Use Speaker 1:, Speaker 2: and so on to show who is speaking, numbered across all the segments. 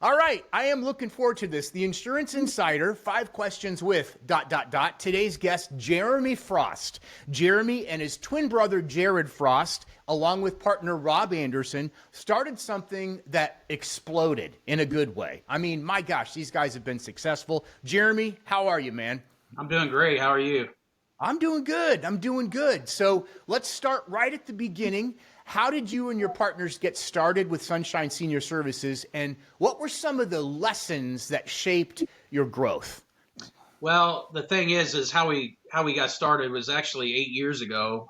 Speaker 1: All right, I am looking forward to this. The Insurance Insider, 5 questions with ... Today's guest, Jarrod Frost. Jeremy and his twin brother, Jarrod Frost, along with partner Rob Anderson, started something that exploded in a good way. I mean, my gosh, these guys have been successful. Jeremy, how are you, man?
Speaker 2: I'm doing great. How are you?
Speaker 1: I'm doing good. So let's start right at the beginning. How did you and your partners get started with Sunshine Senior Services, and what were some of the lessons that shaped your growth?
Speaker 2: Well, the thing is how we got started was actually 8 years ago.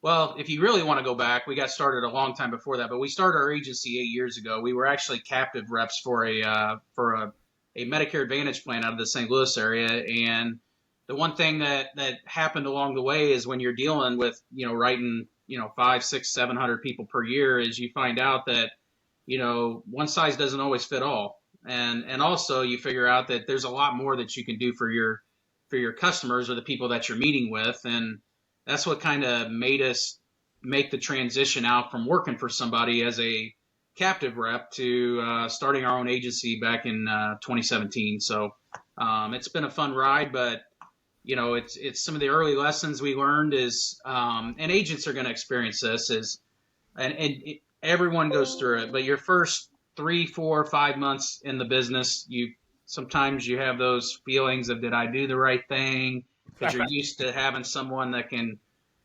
Speaker 2: Well, if you really want to go back, we got started a long time before that, but we started our agency 8 years ago. We were actually captive reps for a Medicare Advantage plan out of the St. Louis area, and the one thing that happened along the way is when you're dealing with writing 500, 600, 700 people per year, is you find out that one size doesn't always fit all, and also you figure out that there's a lot more that you can do for your customers or the people that you're meeting with, and that's what kind of made us make the transition out from working for somebody as a captive rep to starting our own agency back in 2017. So it's been a fun ride, but it's some of the early lessons we learned is, and agents are going to experience this, and everyone goes through it, but your first 3, 4, 5 months in the business, sometimes you have those feelings of, did I do the right thing? Because you're used to having someone that can,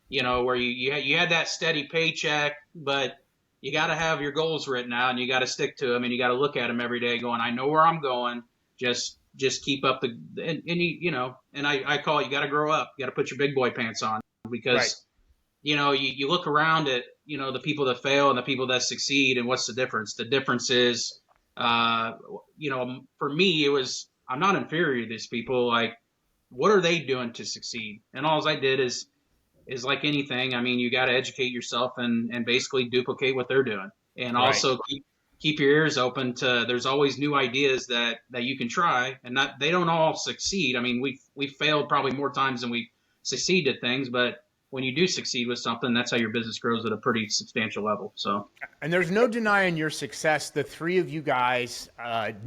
Speaker 2: where you had that steady paycheck, but you got to have your goals written out and you got to stick to them and you got to look at them every day going, I know where I'm going. Just keep up and I call it, you got to grow up. You got to put your big boy pants on, because, you look around at, the people that fail and the people that succeed, and what's the difference? The difference is, for me, it was, I'm not inferior to these people. Like, what are they doing to succeed? And all I did is like anything. I mean, you got to educate yourself and basically duplicate what they're doing, and also keep your ears open to, there's always new ideas that you can try, and they don't all succeed. I mean, we've failed probably more times than we succeed at things, but when you do succeed with something, that's how your business grows at a pretty substantial level. So, and
Speaker 1: there's no denying your success. The three of you guys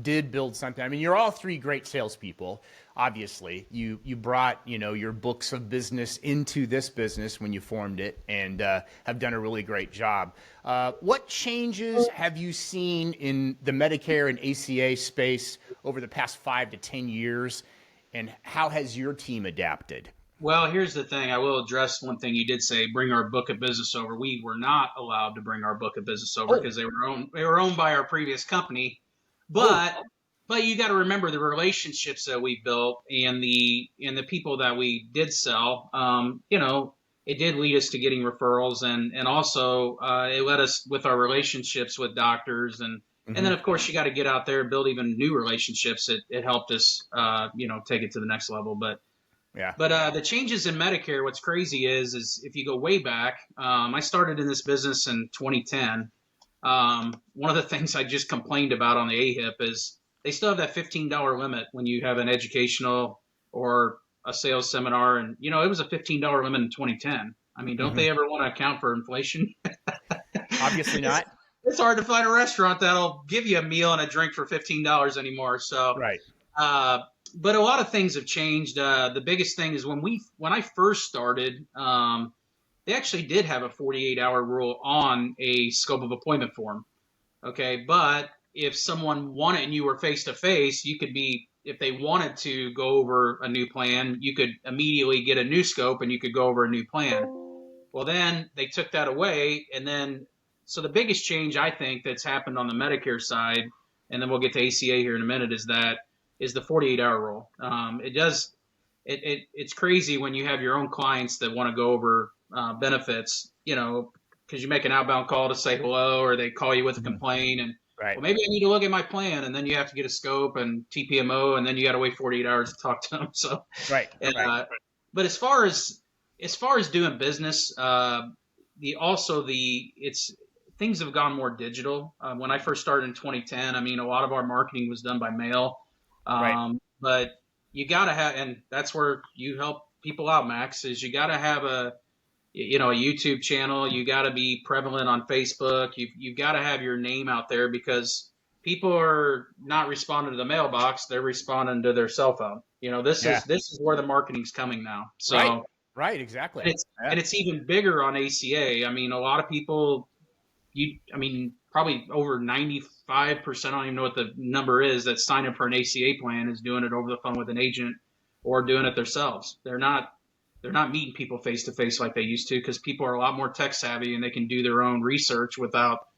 Speaker 1: did build something. I mean, you're all three great salespeople. Obviously, you brought your books of business into this business when you formed it, and have done a really great job. What changes have you seen in the Medicare and ACA space over the past 5 to 10 years, and how has your team adapted?
Speaker 2: Well, here's the thing. I will address one thing you did say, bring our book of business over. We were not allowed to bring our book of business over because they were owned by our previous company. But you got to remember the relationships that we built and the people that we did sell. It did lead us to getting referrals, and also it led us with our relationships with doctors, and then of course you got to get out there and build even new relationships. It helped us take it to the next level. But the changes in Medicare, what's crazy is if you go way back, I started in this business in 2010. One of the things I just complained about on the AHIP is they still have that $15 limit when you have an educational or a sales seminar. And, it was a $15 limit in 2010. I mean, don't they ever want to account for inflation?
Speaker 1: Obviously not.
Speaker 2: It's hard to find a restaurant that'll give you a meal and a drink for $15 anymore. So, but a lot of things have changed. The biggest thing is when I first started, they actually did have a 48-hour rule on a scope of appointment form. Okay, but if someone wanted and you were face to face, you could be, if they wanted to go over a new plan, you could immediately get a new scope and you could go over a new plan. Well, then they took that away, and then so the biggest change I think that's happened on the Medicare side, and then we'll get to ACA here in a minute, is the 48-hour rule. It's crazy when you have your own clients that want to go over benefits, because you make an outbound call to say hello, or they call you with a complaint, and well, maybe I need to look at my plan, and then you have to get a scope and TPMO, and then you got to wait 48 hours to talk to them. So but as far as doing business, things have gone more digital. When I first started in 2010, I mean, a lot of our marketing was done by mail. But you got to have, and that's where you help people out, Max, is you got to have a YouTube channel. You got to be prevalent on Facebook. You've got to have your name out there, because people are not responding to the mailbox; they're responding to their cell phone. This
Speaker 1: Yeah.
Speaker 2: is where the marketing's coming now.
Speaker 1: Right.
Speaker 2: So,
Speaker 1: Right. Exactly.
Speaker 2: and it's
Speaker 1: Yeah.
Speaker 2: and it's even bigger on ACA. I mean, a lot of people, probably over 95%, I don't even know what the number is, that sign up for an ACA plan is doing it over the phone with an agent or doing it themselves. They're not meeting people face to face like they used to, because people are a lot more tech savvy and they can do their own research without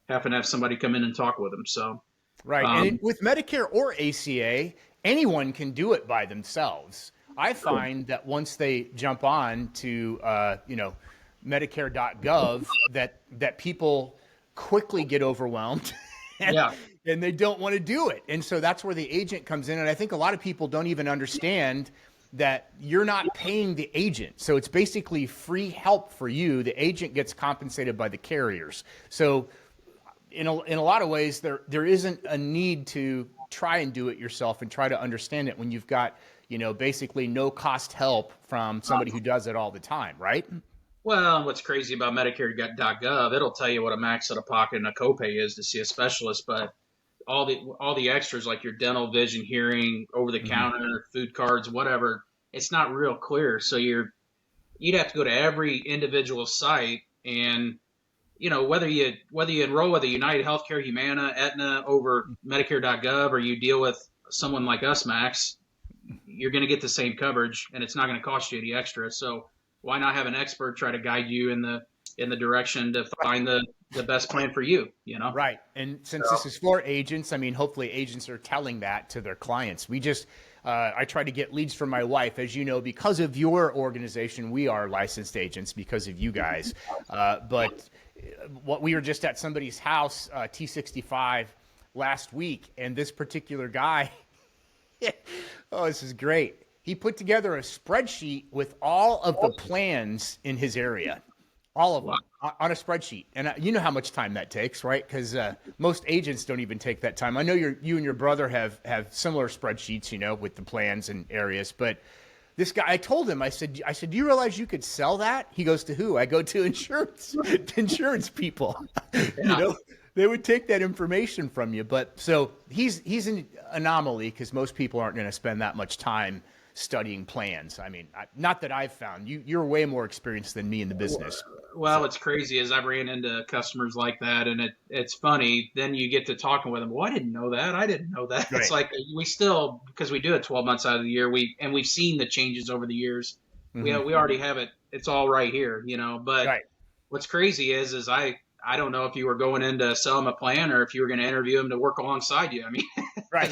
Speaker 2: having to have somebody come in and talk with them. So,
Speaker 1: Right. And with Medicare or ACA, anyone can do it by themselves. I find that once they jump on to, Medicare.gov, that people quickly get overwhelmed and,
Speaker 2: yeah,
Speaker 1: and they don't want to do it. And so that's where the agent comes in. And I think a lot of people don't even understand that you're not paying the agent. So it's basically free help for you. The agent gets compensated by the carriers. So in a lot of ways, there isn't a need to try and do it yourself and try to understand it when you've got, basically no cost help from somebody who does it all the time, right?
Speaker 2: well, what's crazy about Medicare.gov, it'll tell you what a max out of pocket and a copay is to see a specialist, but all the extras like your dental, vision, hearing, over the counter, food cards, whatever, it's not real clear. So you'd have to go to every individual site, and whether you enroll with a United Healthcare, Humana, Aetna over Medicare.gov, or you deal with someone like us, Max, you're going to get the same coverage, and it's not going to cost you any extra. So why not have an expert try to guide you in the direction to find the best plan for you?
Speaker 1: Right. And since this is for agents, I mean, hopefully agents are telling that to their clients. I try to get leads from my wife. As you know, because of your organization, we are licensed agents because of you guys. But what we were just at somebody's house, T65, last week, and this particular guy, oh, this is great. He put together a spreadsheet with all of the plans in his area, all of them on a spreadsheet. And you know how much time that takes, right? Because most agents don't even take that time. I know you and your brother have similar spreadsheets, with the plans and areas. But this guy, I told him, I said, do you realize you could sell that? He goes, to who? I go, to insurance people.
Speaker 2: Yeah.
Speaker 1: They would take that information from you. But so he's an anomaly because most people aren't going to spend that much time studying plans. I mean, not that I've found. You're way more experienced than me in the business.
Speaker 2: Well, what's crazy is I've ran into customers like that, and it's funny. Then you get to talking with them. Well, I didn't know that. I didn't know that.
Speaker 1: Right.
Speaker 2: It's like we still, because we do it 12 months out of the year. We've seen the changes over the years. We already have it. It's all right here, But
Speaker 1: Right.
Speaker 2: what's crazy is I don't know if you were going in to sell them a plan or if you were going to interview them to work alongside you. I mean,
Speaker 1: Right.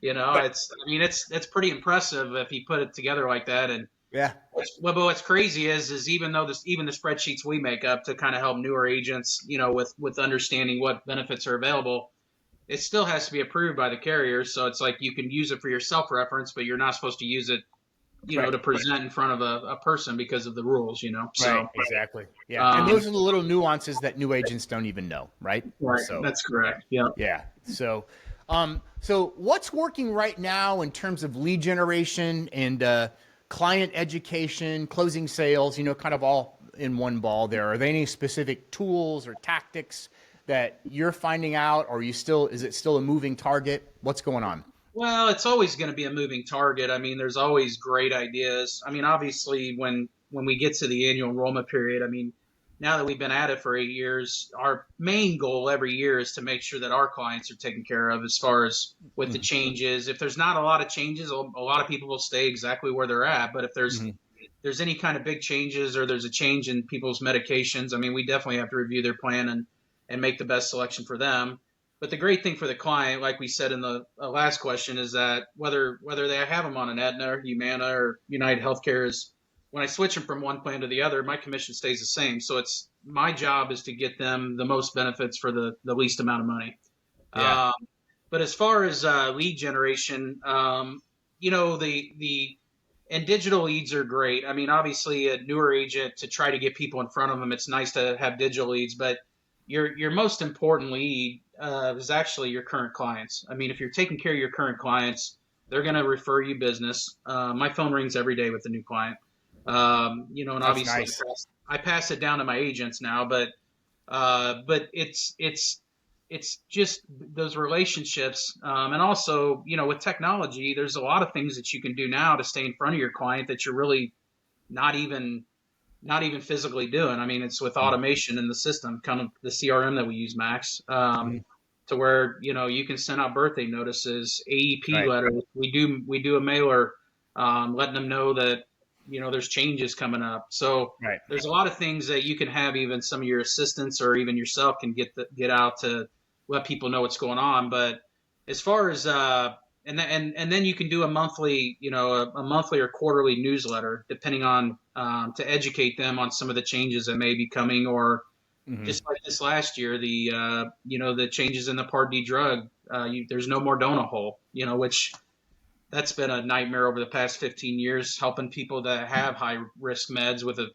Speaker 2: it's pretty impressive if you put it together like that. And
Speaker 1: Yeah.
Speaker 2: but what's crazy is even the spreadsheets we make up to kind of help newer agents, with understanding what benefits are available, it still has to be approved by the carriers. So it's like you can use it for your self-reference, but you're not supposed to use it,
Speaker 1: Right.
Speaker 2: to present in front of a person because of the rules, So
Speaker 1: Right. Exactly. Yeah. And those are the little nuances that new agents don't even know. Right.
Speaker 2: right,
Speaker 1: So
Speaker 2: that's correct. Yeah.
Speaker 1: yeah. So what's working right now in terms of lead generation and client education, closing sales, kind of all in one ball there? Are there any specific tools or tactics that you're finding out, or is it still a moving target? What's going on?
Speaker 2: Well, it's always going to be a moving target. I mean, there's always great ideas. I mean, obviously, when we get to the annual enrollment period, I mean, now that we've been at it for 8 years, our main goal every year is to make sure that our clients are taken care of as far as with the changes. If there's not a lot of changes, a lot of people will stay exactly where they're at. But if there's any kind of big changes or there's a change in people's medications, I mean, we definitely have to review their plan and make the best selection for them. But the great thing for the client, like we said in the last question, is that whether they have them on an Aetna or Humana or United Healthcare, is when I switch them from one plan to the other, my commission stays the same. So it's my job is to get them the most benefits for the least amount of money.
Speaker 1: Yeah.
Speaker 2: But as far as lead generation, and digital leads are great. I mean, obviously a newer agent, to try to get people in front of them, it's nice to have digital leads, but your most important lead is actually your current clients. I mean, if you're taking care of your current clients, they're going to refer you business. My phone rings every day with a new client. And
Speaker 1: That's
Speaker 2: obviously
Speaker 1: nice.
Speaker 2: I pass it down to my agents now, but it's it's just those relationships. And also, with technology, there's a lot of things that you can do now to stay in front of your client that you're really not even physically doing. I mean, it's with automation in the system, kind of the CRM that we use, Max, to where, you can send out birthday notices, AEP letters. We do a mailer, letting them know that, there's changes coming up. So there's a lot of things that you can have, even some of your assistants or even yourself can get out to let people know what's going on. But as far as, and then you can do a monthly, a monthly or quarterly newsletter, depending on, to educate them on some of the changes that may be coming, or just like this last year, the changes in the Part D drug. There's no more donut hole, which that's been a nightmare over the past 15 years, helping people that have high risk meds with a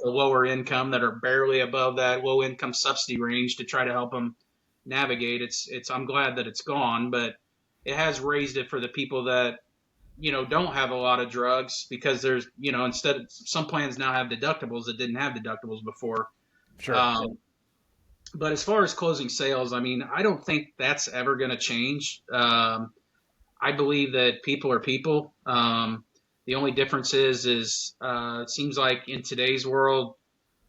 Speaker 2: lower income, that are barely above that low income subsidy range, to try to help them navigate. I'm glad that it's gone, but it has raised it for the people that, don't have a lot of drugs, because there's, instead, some plans now have deductibles that didn't have deductibles before.
Speaker 1: Sure.
Speaker 2: But as far as closing sales, I mean, I don't think that's ever going to change. I believe that people are people. The only difference is it seems like in today's world,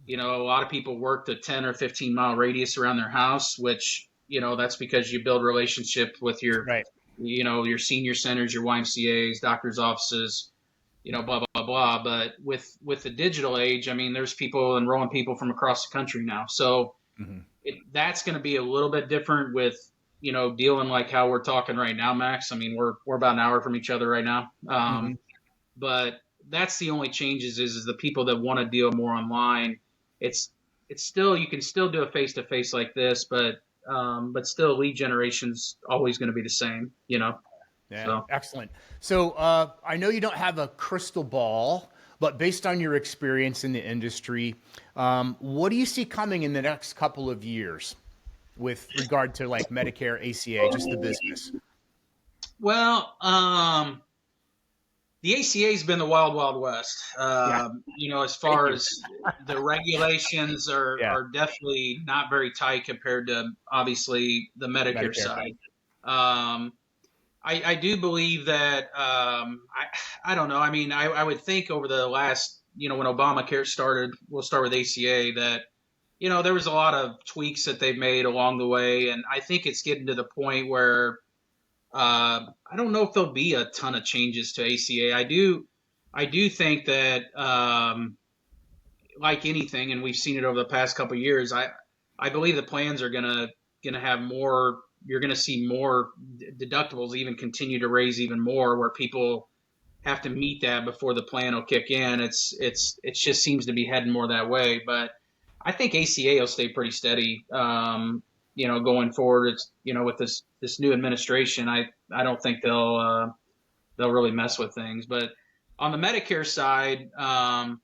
Speaker 2: a lot of people work the 10 or 15 mile radius around their house, which, that's because you build relationships with your, your senior centers, your YMCAs, doctors' offices, blah, blah, blah. But with the digital age, I mean, there's people enrolling people from across the country now. So that's going to be a little bit different with, dealing like how we're talking right now, Max. I mean, we're about an hour from each other right now. But that's the only changes is the people that want to deal more online. It's still, you can still do a face-to-face like this, but still lead generation's always going to be the same, Yeah,
Speaker 1: so. Excellent. So I know you don't have a crystal ball, but based on your experience in the industry, what do you see coming in the next couple of years with regard to like Medicare, ACA, just the business?
Speaker 2: Well, the ACA has been the wild, wild west. As far as the regulations are definitely not very tight compared to obviously the Medicare side. I do believe that, I don't know. I mean, I would think over the last, when Obamacare started, we'll start with ACA, that, there was a lot of tweaks that they've made along the way. And I think it's getting to the point where, I don't know if there'll be a ton of changes to ACA. I do think that, like anything, and we've seen it over the past couple of years, I believe the plans are gonna have more. You're gonna see more deductibles even continue to raise even more, where people have to meet that before the plan will kick in. It just seems to be heading more that way. But I think ACA will stay pretty steady. Going forward, it's, with this new administration, I don't think they'll really mess with things. But on the Medicare side, I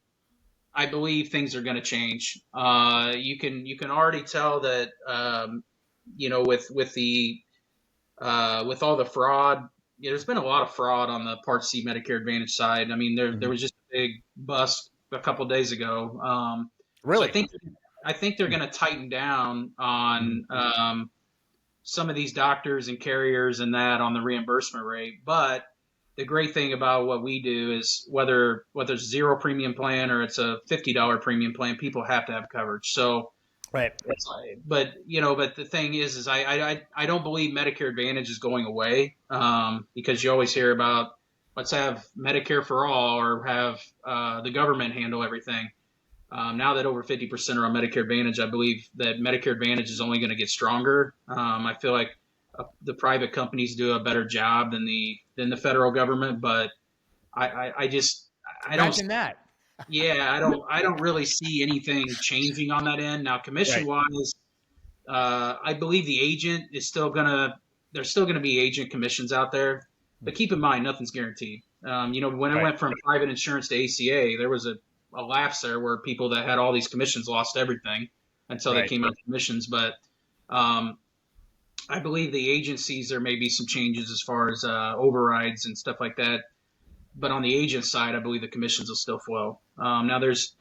Speaker 2: believe things are going to change. You can already tell that, with all the fraud, there's been a lot of fraud on the Part C Medicare Advantage side. I mean, there was just a big bust a couple of days ago.
Speaker 1: Really?
Speaker 2: So I think they're going to tighten down on some of these doctors and carriers and that on the reimbursement rate. But the great thing about what we do is whether it's a zero premium plan or it's a $50 premium plan, people have to have coverage. So, but the thing is I don't believe Medicare Advantage is going away, because you always hear about let's have Medicare for all or have the government handle everything. Now that over 50% are on Medicare Advantage, I believe that Medicare Advantage is only going to get stronger. I feel like the private companies do a better job than the federal government, but I don't
Speaker 1: imagine that.
Speaker 2: I don't really see anything changing on that end. Now, commission wise, I believe the agent is there's still gonna be agent commissions out there, but keep in mind nothing's guaranteed. When it went from private insurance to ACA, there was a lapse there where people that had all these commissions lost everything until they came out of commissions. But I believe the agencies, there may be some changes as far as overrides and stuff like that. But on the agent side, I believe the commissions will still flow. Now there's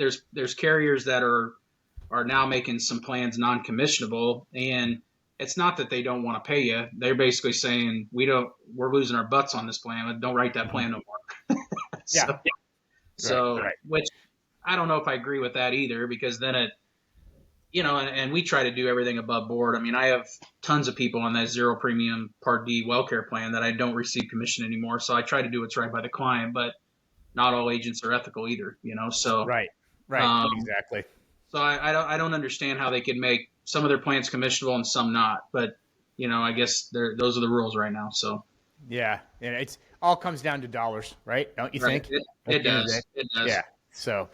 Speaker 2: carriers that are now making some plans non-commissionable, and it's not that they don't want to pay you. They're basically saying we're losing our butts on this plan. Don't write that plan no more.
Speaker 1: Yeah.
Speaker 2: So,
Speaker 1: Right.
Speaker 2: which I don't know if I agree with that either, because then it, and we try to do everything above board. I mean, I have tons of people on that zero premium Part D WellCare plan that I don't receive commission anymore. So I try to do what's right by the client, but not all agents are ethical either, So,
Speaker 1: Right. Exactly.
Speaker 2: So I don't understand how they could make some of their plans commissionable and some not. But, I guess those are the rules right now. So.
Speaker 1: Yeah. And it's all comes down to dollars, right? Don't you think?
Speaker 2: It does. It does.
Speaker 1: Yeah. So,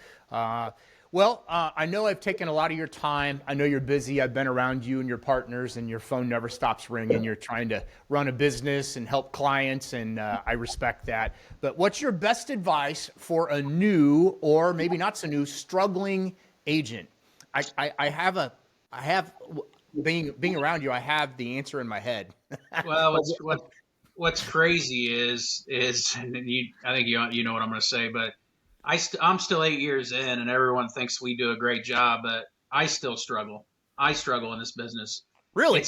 Speaker 1: well, I know I've taken a lot of your time. I know you're busy. I've been around you and your partners, and your phone never stops ringing. You're trying to run a business and help clients, and I respect that. But what's your best advice for a new, or maybe not so new, struggling agent? I have being around you, I have the answer in my head.
Speaker 2: Well, what's crazy is and I think you know what I'm going to say, but I'm still 8 years in, and everyone thinks we do a great job, but I still struggle. I struggle in this business.
Speaker 1: Really?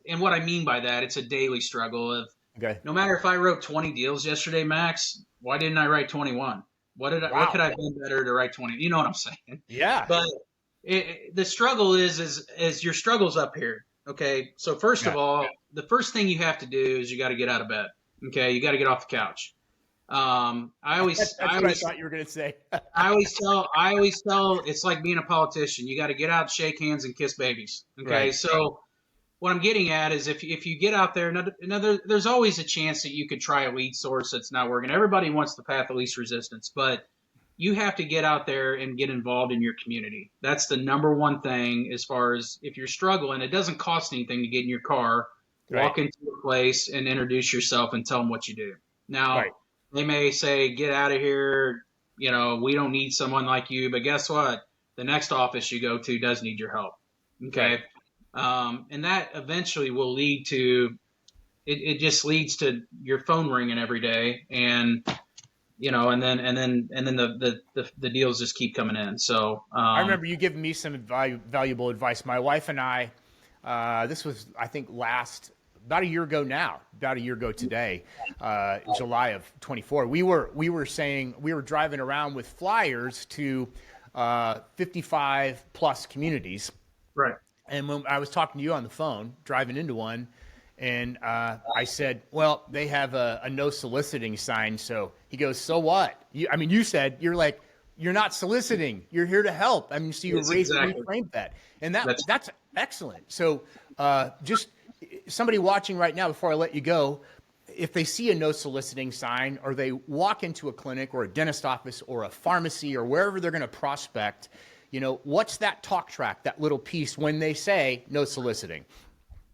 Speaker 2: And what I mean by that, it's a daily struggle of,
Speaker 1: Okay.
Speaker 2: no matter if I wrote 20 deals yesterday, Max, why didn't I write 21? What could I have done better to write 20? You know what I'm saying?
Speaker 1: Yeah.
Speaker 2: But the struggle is your struggle's up here. Okay. So first of all, the first thing you have to do is you got to get out of bed. Okay. You got to get off the couch. I always
Speaker 1: what I thought you were going to say.
Speaker 2: I always tell it's like being a politician. You got to get out, shake hands, and kiss babies. Okay.
Speaker 1: Right.
Speaker 2: So what I'm getting at is if you get out there, there's always a chance that you could try a lead source that's not working. Everybody wants the path of least resistance, but you have to get out there and get involved in your community. That's the number one thing. As far as if you're struggling, it doesn't cost anything to get in your car, walk into a place, and introduce yourself and tell them what you do. Now, they may say, get out of here. We don't need someone like you. But guess what? The next office you go to does need your help. Okay. And that eventually will lead to, it just leads to your phone ringing every day. And, and then the deals just keep coming in. So,
Speaker 1: I remember you giving me some valuable advice. My wife and I, this was, I think, about a year ago today, July of 24. We were driving around with flyers to 55 plus communities.
Speaker 2: Right.
Speaker 1: And when I was talking to you on the phone, driving into one, and I said, well, they have a no soliciting sign. So he goes, so what? You said, you're not soliciting. You're here to help. So you reframed that. And that's excellent. So just somebody watching right now, before I let you go, if they see a no soliciting sign, or they walk into a clinic or a dentist office or a pharmacy or wherever they're going to prospect, what's that talk track, that little piece when they say no soliciting?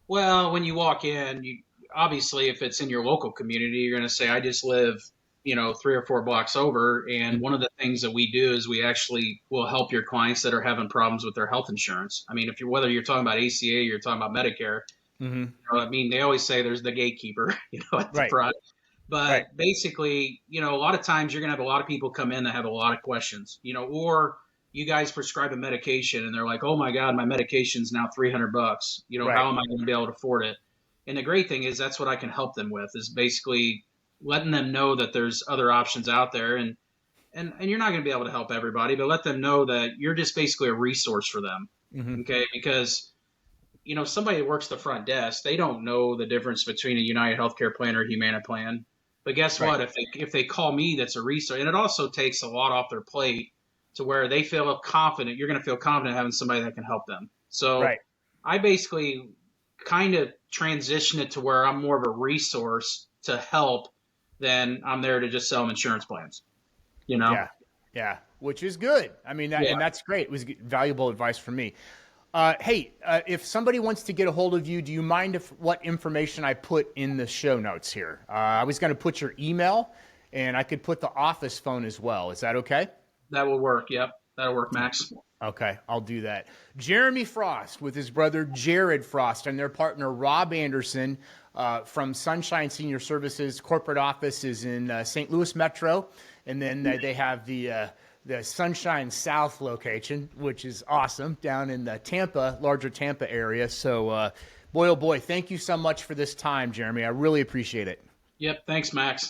Speaker 2: Well, when you walk in, obviously, if it's in your local community, you're going to say, I just live, 3 or 4 blocks over. And one of the things that we do is we actually will help your clients that are having problems with their health insurance. Whether you're talking about ACA, you're talking about Medicare, they always say there's the gatekeeper, at the front. But basically, a lot of times you're going to have a lot of people come in that have a lot of questions, or you guys prescribe a medication and they're like, oh my God, my medication's now $300. How am I going to be able to afford it? And the great thing is that's what I can help them with, is basically letting them know that there's other options out there. And you're not going to be able to help everybody, but let them know that you're just basically a resource for them. Okay. Because, somebody that works the front desk, they don't know the difference between a United Healthcare plan or a Humana plan. But guess what? If they call me, that's a resource. And it also takes a lot off their plate to where they feel confident. You're going to feel confident having somebody that can help them. So I basically kind of transition it to where I'm more of a resource to help than I'm there to just sell them insurance plans,
Speaker 1: Yeah. Which is good. And that's great. It was valuable advice for me. Hey, if somebody wants to get a hold of you, do you mind what information I put in the show notes here? I was going to put your email, and I could put the office phone as well. Is that okay? That
Speaker 2: will work. Yep. That'll work, Max.
Speaker 1: Okay. I'll do that. Jeremy Frost with his brother Jarrod Frost and their partner Rob Anderson from Sunshine Senior Services. Corporate office is in St. Louis Metro. And then they have the Sunshine South location, which is awesome, down in the larger Tampa area. So Boy, oh boy, thank you so much for this time, Jeremy. I really appreciate it.
Speaker 2: Yep. Thanks, Max.